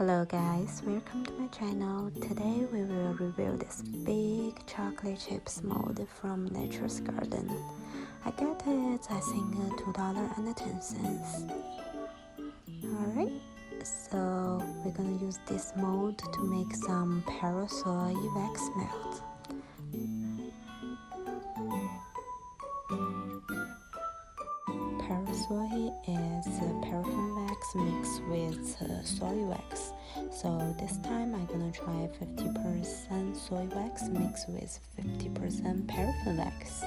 Hello guys, welcome to my channel. Today we will review this big chocolate chips mold from Nature's Garden. I got it, I think $2.10. Alright, so we're gonna use this mold to make some parasol wax melt. Parasol is paraffin wax mixed with soy wax. So this time I'm gonna try 50% soy wax mixed with 50% paraffin wax.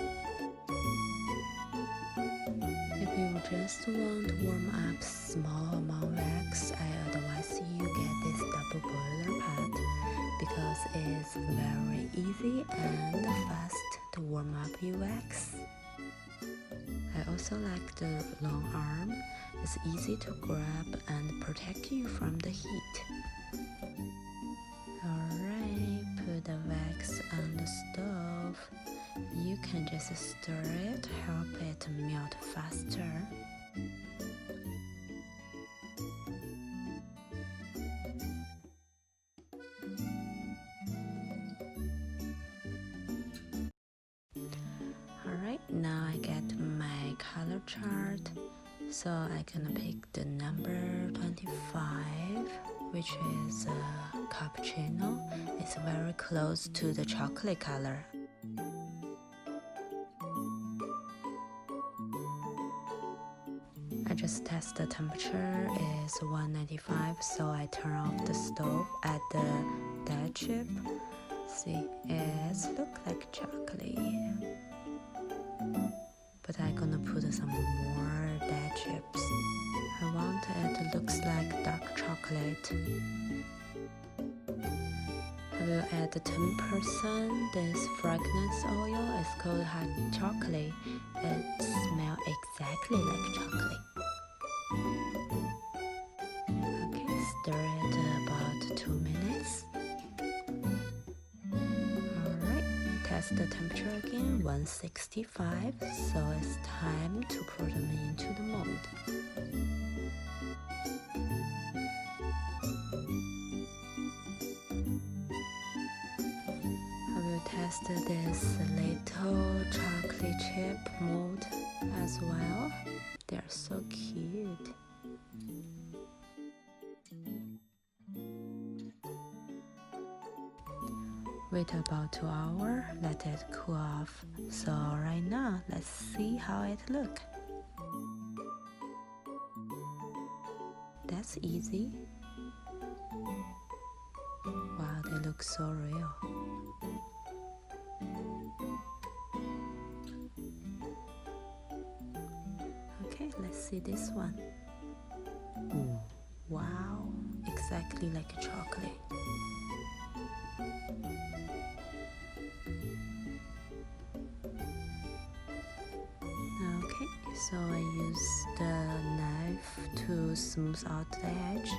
If you just want to warm up small amount wax, I advise you get this double boiler pot because it's very easy and fast to warm up your wax. I also like the long arm. It's easy to grab and protect you from the heat. Alright, put the wax on the stove. You can just stir it, help it melt faster. Alright, now I get my color chart. So I'm gonna pick the number 25, which is cappuccino. It's very close to the chocolate color. I just test the temperature is 195, so I turn off the stove, add the dye chip. See, it looks like chocolate. But I'm gonna put some more dye chips. I want it to look like dark chocolate. I will add 10% this fragrance oil. It's called hot chocolate. It smells exactly like chocolate. Okay, stir it about 2 minutes. Test the temperature again, 165, so it's time to pour them into the mold. I will test this little chocolate chip mold as well. They're so cute. Wait about 2 hours, let it cool off. So right now, let's see how it looks. That's easy. Wow, they look so real. Okay, let's see this one. Ooh, wow, exactly like a chocolate. Okay, so I use the knife to smooth out the edge.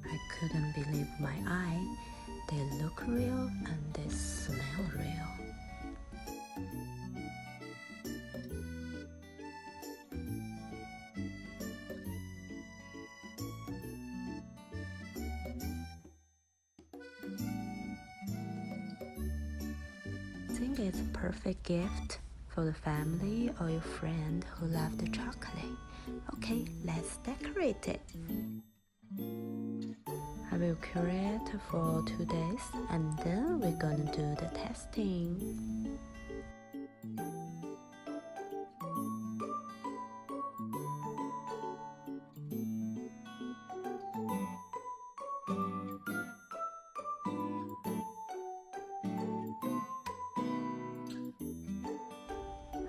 I couldn't believe my eye. They look real and they smell real. I think it's a perfect gift for the family or your friend who love the chocolate. Okay, let's decorate it. I will cure it for 2 days and then we're gonna do the testing.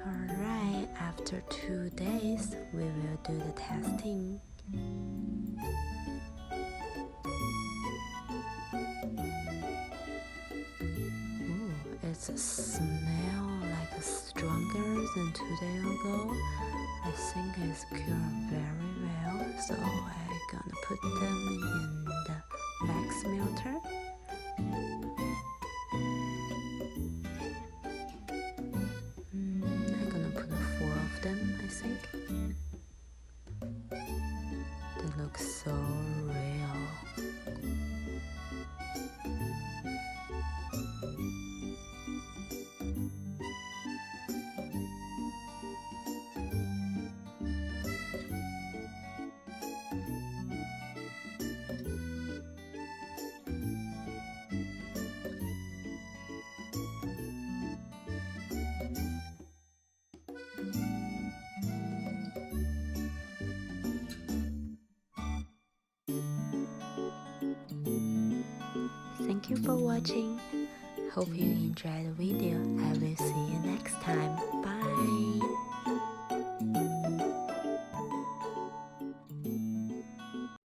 Alright, after 2 days we will do the testing. It smells like stronger 2 days ago. I think it's cured very well, so I'm gonna put them in the wax melter. I'm gonna put 4 of them, I think. They look so real. Thank you for watching. Hope you enjoyed the video. I will see you next time. Bye.